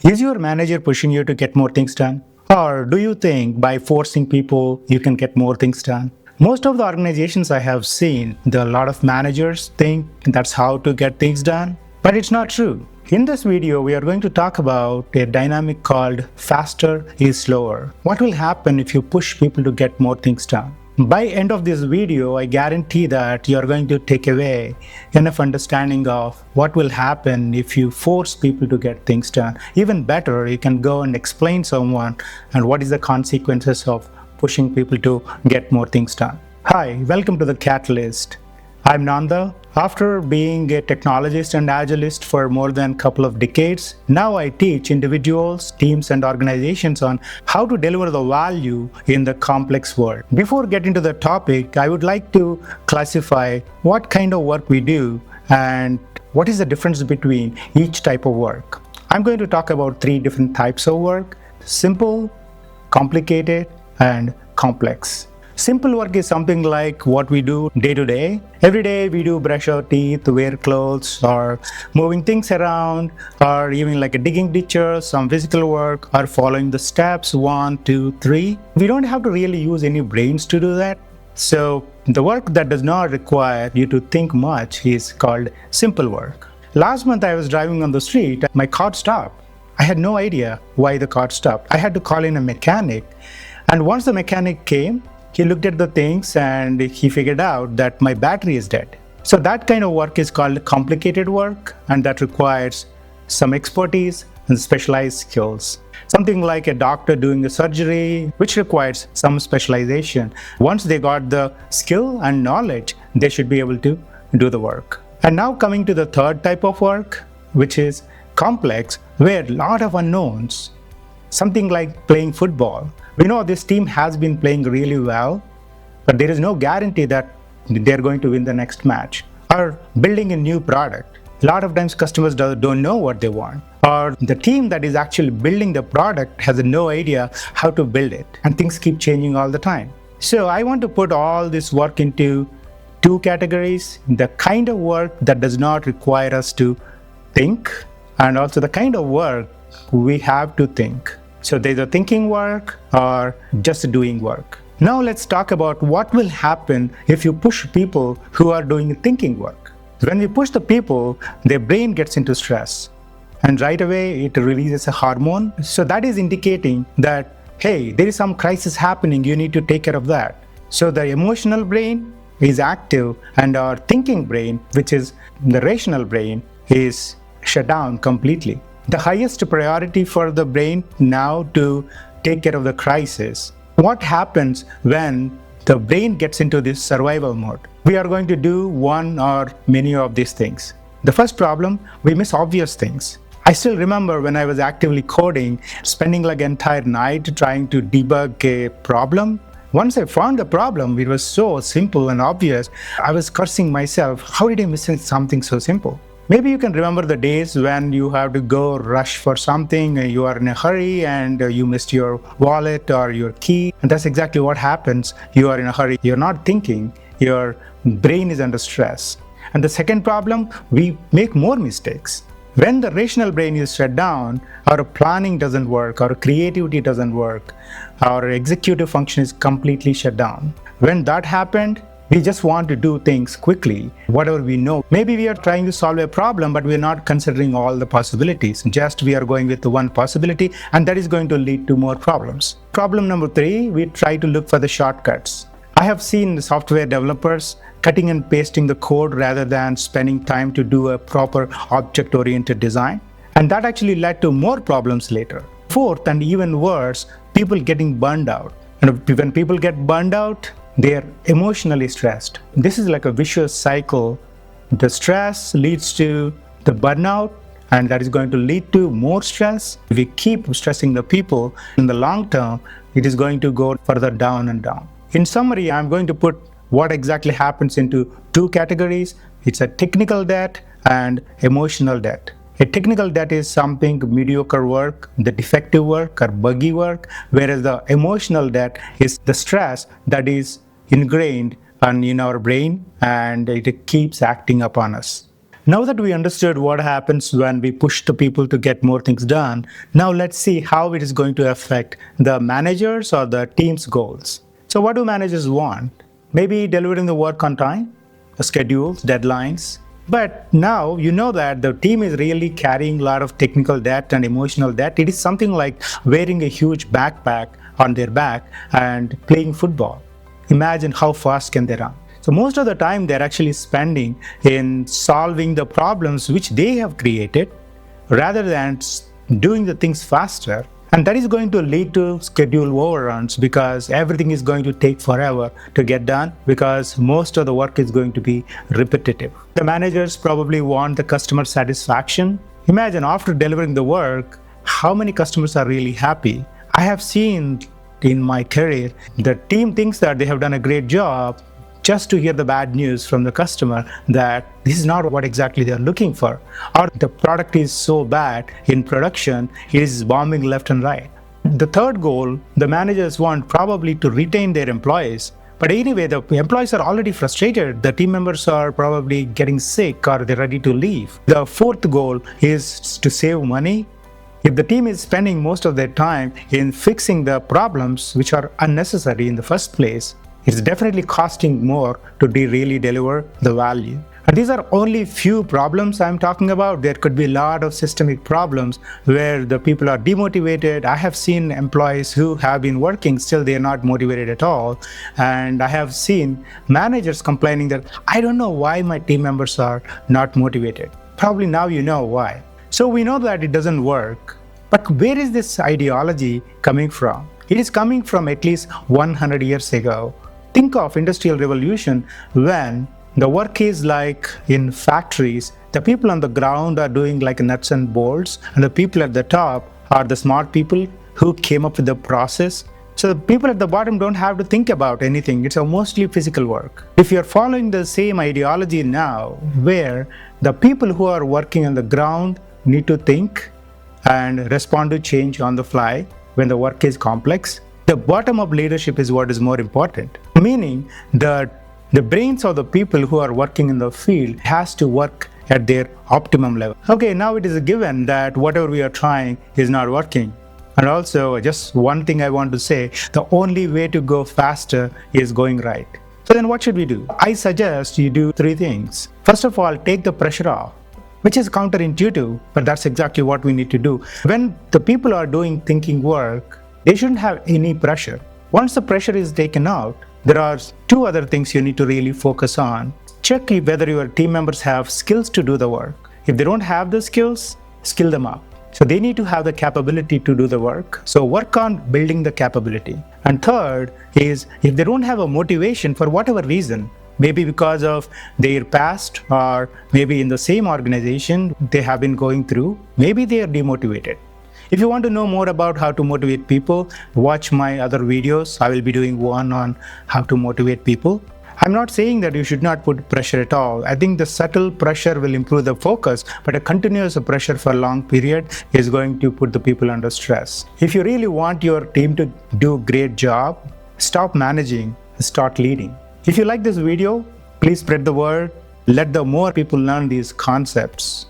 Is your manager pushing you to get more things done? Or do you think by forcing people you can get more things done? Most of the organizations I have seen, a lot of managers think that's how to get things done, but it's not true. In this video, we are going to talk about a dynamic called faster is slower. What will happen if you push people to get more things done? By end of this video, I guarantee that you are going to take away enough understanding of what will happen if you force people to get things done. Even better, you can go and explain someone and what is the consequences of pushing people to get more things done. Hi, welcome to the Catalyst. I'm Nanda. After being a technologist and agilist for more than a couple of decades, now I teach individuals, teams, and organizations on how to deliver the value in the complex world. Before getting to the topic, I would like to classify what kind of work we do and what is the difference between each type of work. I'm going to talk about 3 different types of work: simple, complicated, and complex. Simple work is something like what we do day to day. Every day we do brush our teeth, wear clothes, or moving things around, or even like a digging ditches, some physical work, or following the steps 1, 2, 3. We don't have to really use any brains to do that. So the work that does not require you to think much is called simple work. Last month I was driving on the street, my car stopped. I had no idea why the car stopped. I had to call in a mechanic. And once the mechanic came, he looked at the things and he figured out that my battery is dead. So that kind of work is called complicated work, and that requires some expertise and specialized skills. Something like a doctor doing a surgery, which requires some specialization. Once they got the skill and knowledge, they should be able to do the work. And now coming to the third type of work, which is complex, where a lot of unknowns. Something like playing football. We know this team has been playing really well, but there is no guarantee that they're going to win the next match. Or building a new product. A lot of times customers don't know what they want. Or the team that is actually building the product has no idea how to build it. And things keep changing all the time. So I want to put all this work into 2 categories. The kind of work that does not require us to think, and also the kind of work we have to think. So there's a thinking work or just doing work. Now let's talk about what will happen if you push people who are doing thinking work. When we push the people, their brain gets into stress. And right away it releases a hormone. So that is indicating that, hey, there is some crisis happening, you need to take care of that. So the emotional brain is active and our thinking brain, which is the rational brain, is shut down completely. The highest priority for the brain now to take care of the crisis. What happens when the brain gets into this survival mode? We are going to do one or many of these things. The first problem, we miss obvious things. I still remember when I was actively coding, spending like an entire night trying to debug a problem. Once I found the problem, it was so simple and obvious. I was cursing myself. How did I miss something so simple? Maybe you can remember the days when you have to go rush for something, you are in a hurry and you missed your wallet or your key. And that's exactly what happens. You are in a hurry, you're not thinking, your brain is under stress. And the second problem, we make more mistakes. When the rational brain is shut down, our planning doesn't work, our creativity doesn't work, our executive function is completely shut down. When that happened, we just want to do things quickly, whatever we know. Maybe we are trying to solve a problem, but we're not considering all the possibilities. Just we are going with the one possibility, and that is going to lead to more problems. Problem number 3, we try to look for the shortcuts. I have seen software developers cutting and pasting the code rather than spending time to do a proper object-oriented design. And that actually led to more problems later. Fourth, and even worse, people getting burned out. And when people get burned out, they are emotionally stressed. This is like a vicious cycle. The stress leads to the burnout, and that is going to lead to more stress. If we keep stressing the people, in the long term, it is going to go further down and down. In summary, I'm going to put what exactly happens into 2 categories. It's a technical debt and emotional debt. A technical debt is something mediocre work, the defective work or buggy work, whereas the emotional debt is the stress that is ingrained in our brain and it keeps acting upon us. Now that we understood what happens when we push the people to get more things done, now let's see how it is going to affect the managers or the team's goals. So what do managers want? Maybe delivering the work on time, the schedules, deadlines. But now you know that the team is really carrying a lot of technical debt and emotional debt. It is something like wearing a huge backpack on their back and playing football. Imagine how fast can they run. So most of the time they're actually spending in solving the problems which they have created rather than doing the things faster. And that is going to lead to schedule overruns because everything is going to take forever to get done because most of the work is going to be repetitive. The managers probably want the customer satisfaction. Imagine after delivering the work, how many customers are really happy. I have seen in my career, the team thinks that they have done a great job just to hear the bad news from the customer that this is not what exactly they are looking for, or the product is so bad in production, it is bombing left and right. The third goal, the managers want probably to retain their employees. But anyway, the employees are already frustrated. The team members are probably getting sick or they're ready to leave. The fourth goal is to save money. If the team is spending most of their time in fixing the problems which are unnecessary in the first place, it's definitely costing more to really deliver the value. And these are only few problems I'm talking about. There could be a lot of systemic problems where the people are demotivated. I have seen employees who have been working, still they are not motivated at all. And I have seen managers complaining that, I don't know why my team members are not motivated. Probably now you know why. So we know that it doesn't work. But where is this ideology coming from? It is coming from at least 100 years ago. Think of Industrial Revolution when the work is like in factories. The people on the ground are doing like nuts and bolts, and the people at the top are the smart people who came up with the process. So the people at the bottom don't have to think about anything. It's a mostly physical work. If you're following the same ideology now, where the people who are working on the ground need to think and respond to change on the fly when the work is complex, the bottom-up leadership is what is more important. Meaning that the brains of the people who are working in the field has to work at their optimum level. Okay, now it is a given that whatever we are trying is not working. And also, just one thing I want to say, the only way to go faster is going right. So then what should we do? I suggest you do three things. First of all, take the pressure off, which is counterintuitive, but that's exactly what we need to do. When the people are doing thinking work, they shouldn't have any pressure. Once the pressure is taken out, there are two other things you need to really focus on. Check whether your team members have skills to do the work. If they don't have the skills, skill them up. So they need to have the capability to do the work. So work on building the capability. And third is if they don't have a motivation for whatever reason, maybe because of their past or maybe in the same organization they have been going through, maybe they are demotivated. If you want to know more about how to motivate people, watch my other videos. I will be doing one on how to motivate people. I'm not saying that you should not put pressure at all. I think the subtle pressure will improve the focus, but a continuous pressure for a long period is going to put the people under stress. If you really want your team to do a great job, stop managing, start leading. If you like this video, please spread the word. Let the more people learn these concepts.